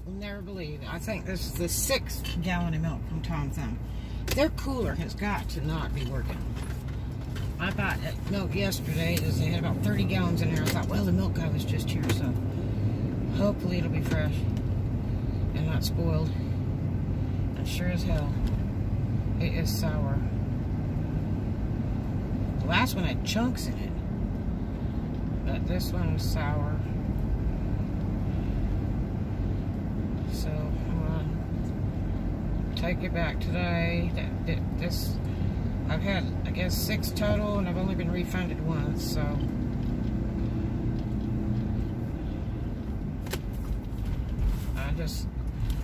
You'll never believe it. I think this is the 6th gallon of milk from Tom Thumb. Their cooler has got to not be working. I bought milk yesterday. They had about 30 gallons in there. I thought, well, the milk guy was just here, so hopefully it'll be fresh and not spoiled. And sure as hell, it is sour. The last one had chunks in it, but this one was sour. So I'm gonna take it back today. This I've had, I guess, 6 total, and I've only been refunded once. So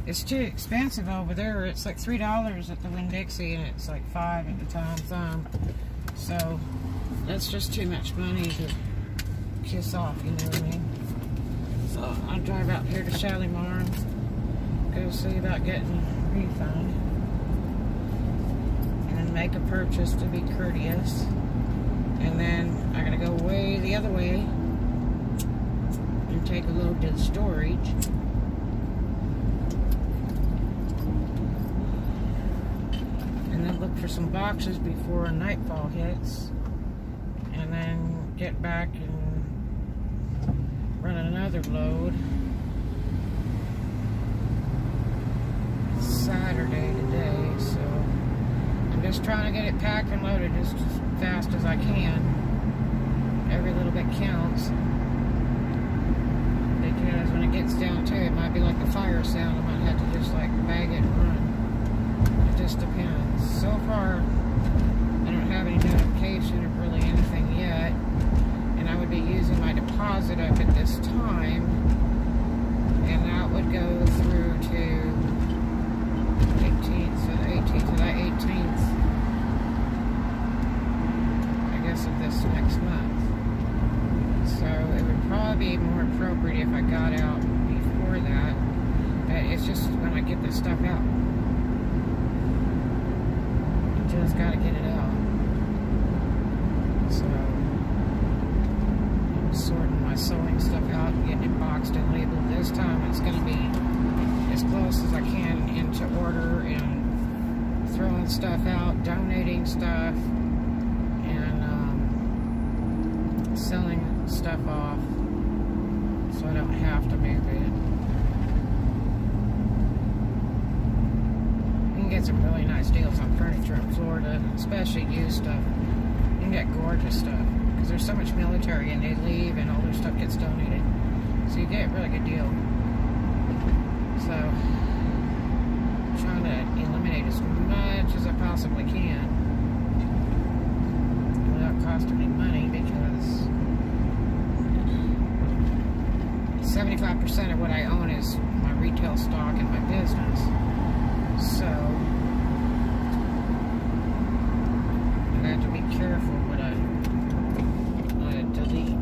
it's too expensive over there. It's like $3 at the Winn-Dixie, and it's like $5 at the Tom Thumb. So that's just too much money to kiss off, you know what I mean? So I'll drive out here to Shalimar, go see about getting a refund, and then make a purchase to be courteous. And then I gotta go way the other way and take a load to the storage. And then look for some boxes before nightfall hits, and then get back and run another load Saturday today. So I'm just trying to get it packed and loaded just as fast as I can. Every little bit counts, because when it gets down to it, it might be like the fire sound. I might have to just like bag it and run. It just depends. So far, I don't have any notification of really anything yet, and I would be using my deposit up at this time, and that would go through to 18th, so the 18th, so that 18th, I guess, of this next month. So it would probably be more appropriate if I got out before that, but it's just when I get this stuff out. Just gotta get it out. So I'm sorting my sewing stuff out and getting it boxed and labeled. This time it's gonna be as close as I can into order, and throwing stuff out, donating stuff, and selling stuff off so I don't have to move it. Get some really nice deals on furniture in Florida, especially used stuff. You can get gorgeous stuff because there's so much military, and they leave and all their stuff gets donated, so you get a really good deal. So I'm trying to eliminate as much as I possibly can without costing me money, because 75% of what I own is my retail stock and my business. So I have to be careful what I delete.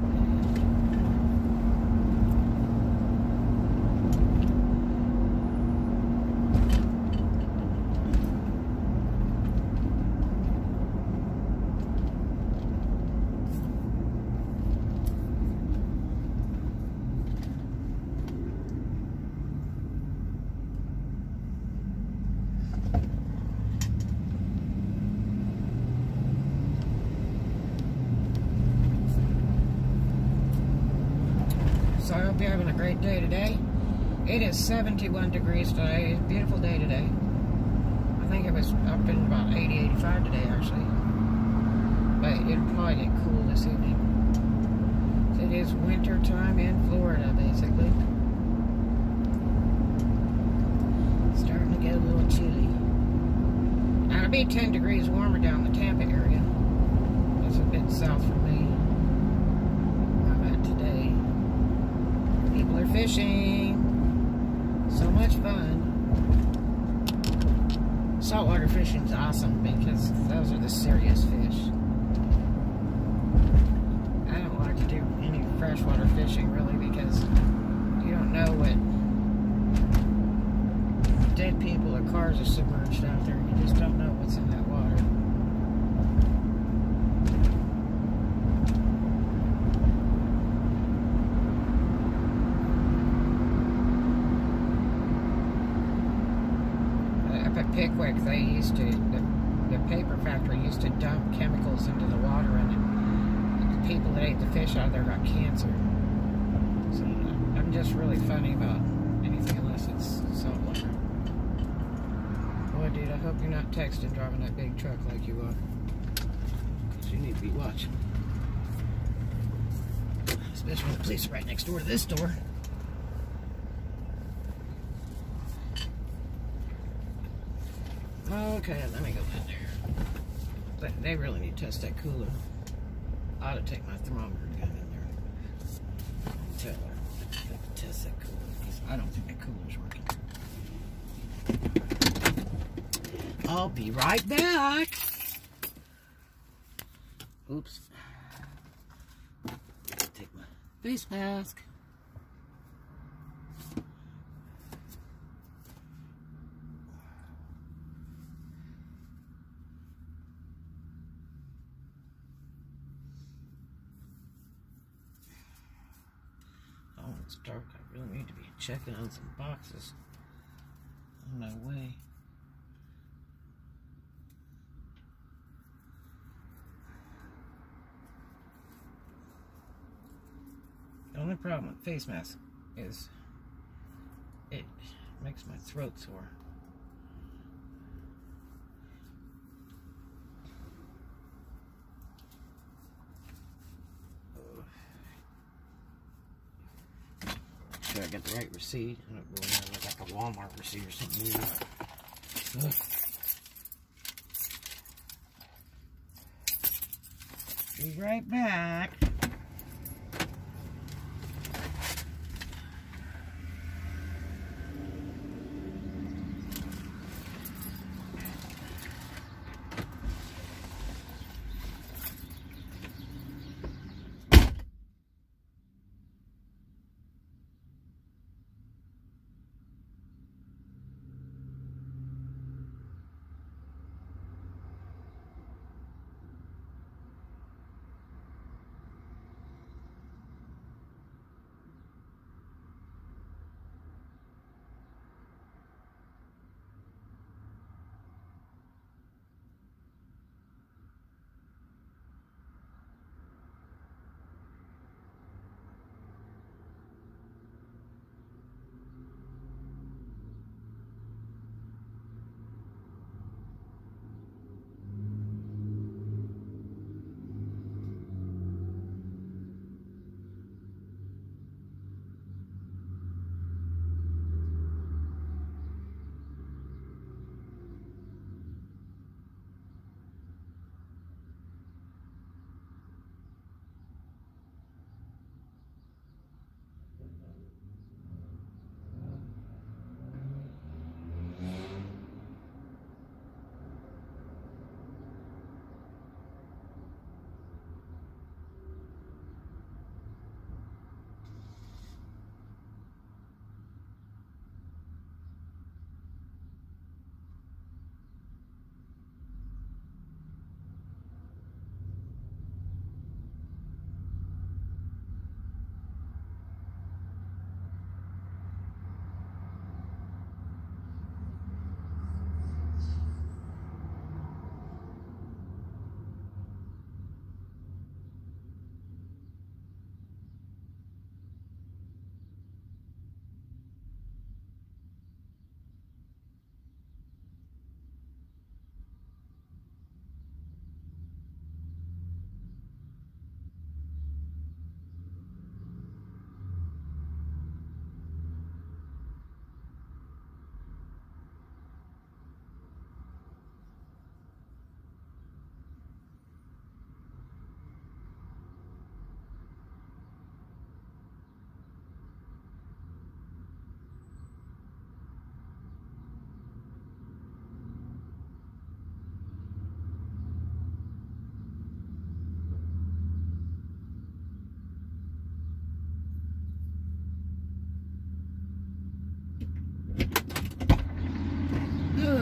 So I hope you're having a great day today. It is 71 degrees today. It's a beautiful day today. I think it was up in about 80, 85 today, actually. But it'll probably get cool this evening. So it is winter time in Florida, basically. It's starting to get a little chilly. Now it'll be 10 degrees warmer down the Tampa area. That's a bit south from me. I'm at today. People are fishing. So much fun. Saltwater fishing is awesome because those are the serious fish. I don't like to do any freshwater fishing really, because you don't know what dead people or cars are submerged out there. You just don't know what's in that water. at Pickwick, they used to, the paper factory used to dump chemicals into the water, and the people that ate the fish out of there got cancer. So I'm just really funny about anything unless it's salt water. Boy, dude, I hope you're not texting driving that big truck like you are. Because you need to be watching. Especially when the police are right next door to this door. Okay, let me go in there. But they really need to test that cooler. I ought to take my thermometer gun in there and tell her to test that cooler, because I don't think that cooler's working. I'll be right back. Oops. Take my face mask. Oh, it's dark. I really need to be checking on some boxes on my way. The only problem with face mask is it makes my throat sore. Sure I got the right receipt. I don't go in there like a Walmart receipt or something weird. Be right back.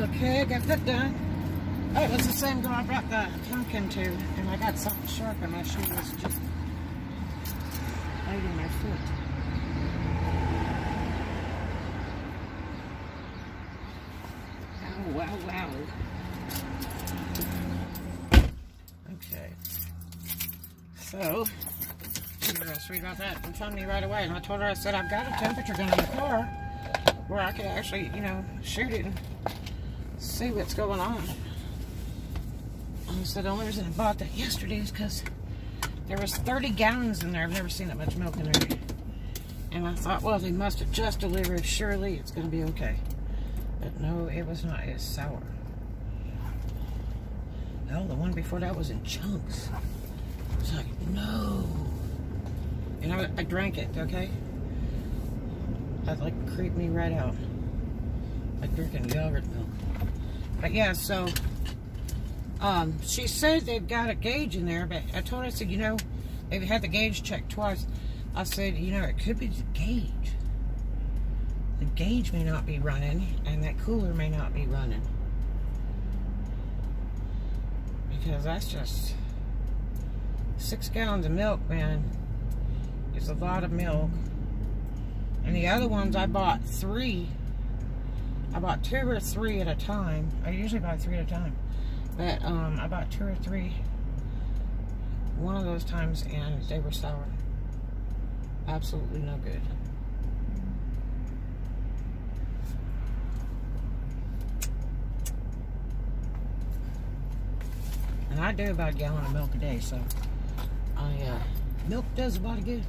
Okay, got that done. Oh, it was the same girl I brought the pumpkin to, and I got something sharp in my shoe. It was just biting my foot. Ow, wow, loud. Okay. So, she was real sweet about that and told me right away. And I told her, I said, I've got a temperature gun in the car where I could actually, you know, shoot it and see what's going on. And I said, the only reason I bought that yesterday is because there was 30 gallons in there. I've never seen that much milk in there. And I thought, well, they must have just delivered. Surely it's going to be okay. But no, it was not. It's sour. No, the one before that was in chunks. I was like, no. And I drank it, okay? That like creeped me right out. Like drinking yogurt milk. But yeah, so she said they've got a gauge in there, but I told her, I said, you know, they've had the gauge checked twice. I said, you know, it could be the gauge. The gauge may not be running, and that cooler may not be running. Because that's just 6 gallons of milk, man. It's a lot of milk. And the other ones, I bought 3. I bought 2 or 3 at a time. I usually buy 3 at a time. But I bought 2 or 3 one of those times, and they were sour. Absolutely no good. And I do about a gallon of milk a day, so milk does a lot of good.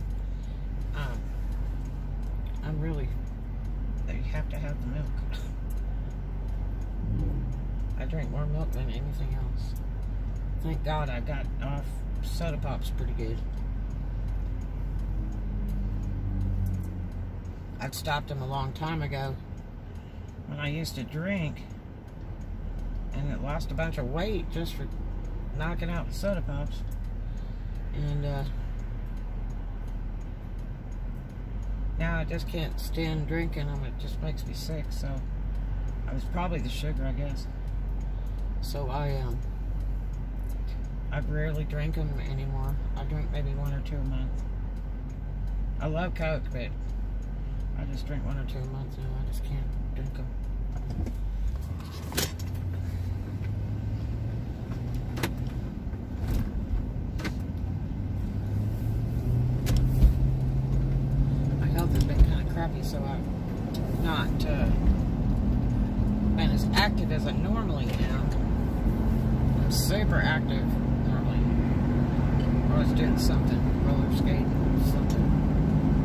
I'm really, you have to have the milk. I drink more milk than anything else. Thank God I got off soda pops pretty good. I'd stopped them a long time ago when I used to drink, and it lost a bunch of weight just for knocking out the soda pops. And now I just can't stand drinking them. It just makes me sick. So it was probably the sugar, I guess. So I rarely drink them anymore. I drink maybe 1 or 2 a month. I love Coke, but I just drink 1 or 2 a month now. I just can't drink them. My health has been kind of crappy, so I've not been as active as I normally am. I'm super active normally. I was doing something, roller skating or something.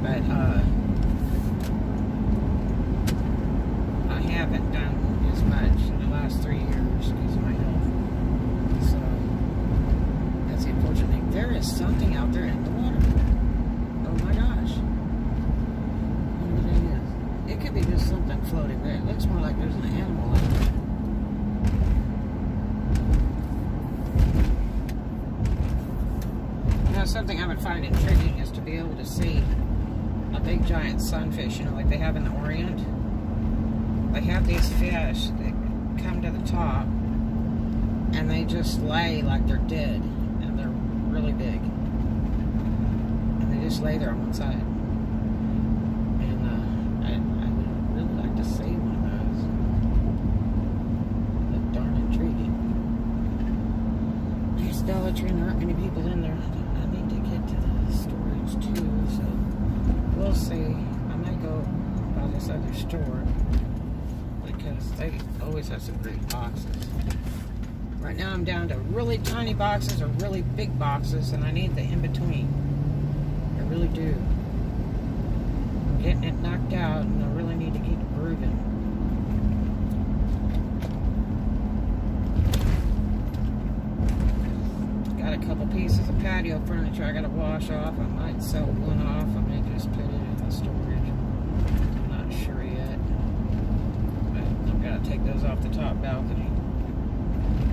But I haven't done as much in the last 3 years because of my health. So that's the unfortunate thing. There is something out there in the water. Oh my gosh. What do you think it is? It could be just something floating, but it looks more like there's an animal out there. You know, something I would find intriguing is to be able to see a big giant sunfish, you know, like they have in the Orient. They have these fish that come to the top and they just lay like they're dead, and they're really big, and they just lay there on one side. And I would really like to see one of those. Look darn intriguing. There's Dollar Tree, there aren't many people in there. I need to get to the storage too, so we'll see. I might go by this other store because they always have some great boxes. Right now I'm down to really tiny boxes or really big boxes, and I need the in-between. I really do. I'm getting it knocked out, and I really need to keep it grooving. Got a couple pieces of patio furniture I gotta wash off. I might sell one off. I may just put it in the storage. I'm not sure yet. But I've got to take those off the top balcony.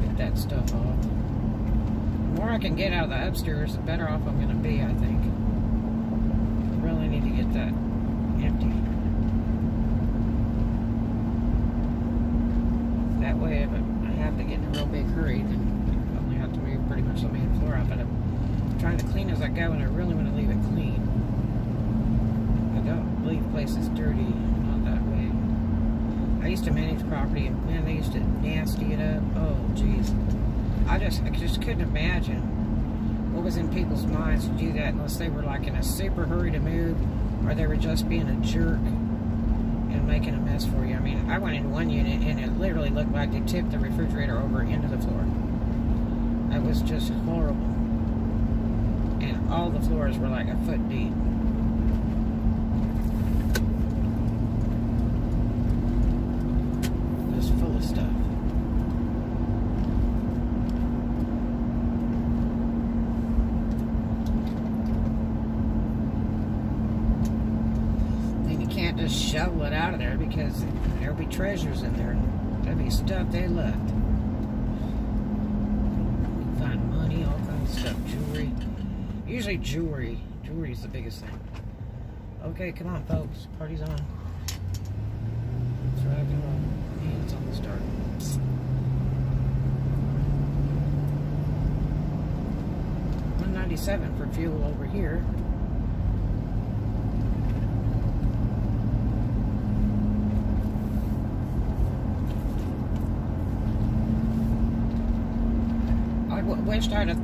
Get that stuff off. The more I can get out of the upstairs, the better off I'm going to be, I think. I really need to get that empty. That way, if I have to get in a real big hurry, then I only have to move pretty much the main floor out. But I'm trying to clean as I go, and I really want to leave it clean. I don't leave places dirty, not that way. I used to manage property, and man, they used to nasty it up. Oh, jeez. I just couldn't imagine what was in people's minds to do that unless they were like in a super hurry to move, or they were just being a jerk and making a mess for you. I mean, I went into one unit and it literally looked like they tipped the refrigerator over into the floor. It was just horrible. And all the floors were like a foot deep. Just full of stuff. Just shovel it out of there because there'll be treasures in there. There'll be stuff they left. You find money, all kinds of stuff, jewelry. Usually jewelry. Jewelry is the biggest thing. Okay, come on, folks. Party's on. Let's rock and roll. Hands on the start. $1.97 for fuel over here. Wished I'd have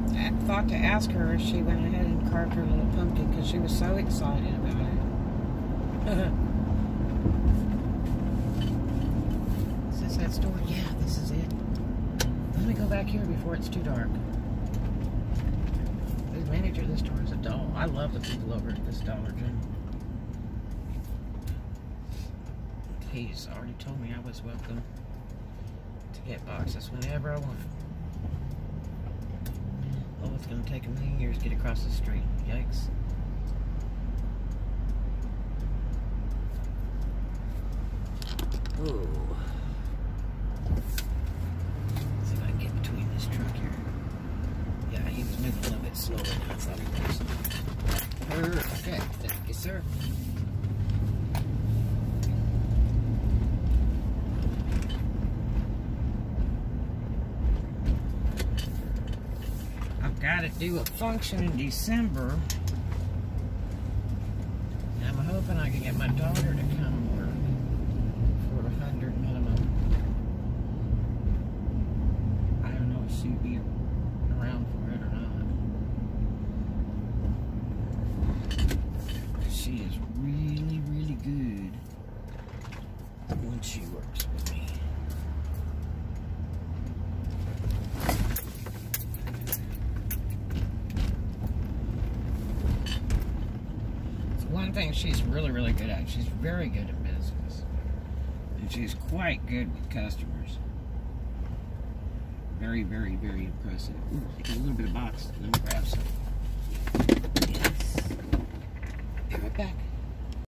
thought to ask her if she went ahead and carved her little pumpkin because she was so excited about it. Is this that store? Yeah, this is it. Let me go back here before it's too dark. The manager of this store is a doll. I love the people over at this Dollar General. He's already told me I was welcome to get boxes whenever I want. Oh, it's going to take a million years to get across the street. Yikes. Ooh. Let's see if I can get between this truck here. Yeah, he was moving a little bit slower than I thought he was. Perfect. Thank you, sir. Got to do a function in December. I'm hoping I can get my daughter to come work for 100 minimum. I don't know if she'll be around for it or not. She is really, really good when she works with me. One thing she's really, really good at. She's very good at business. And she's quite good with customers. Very, very, very impressive. Ooh, got a little bit of box. Let me grab some. Yes. Be right back.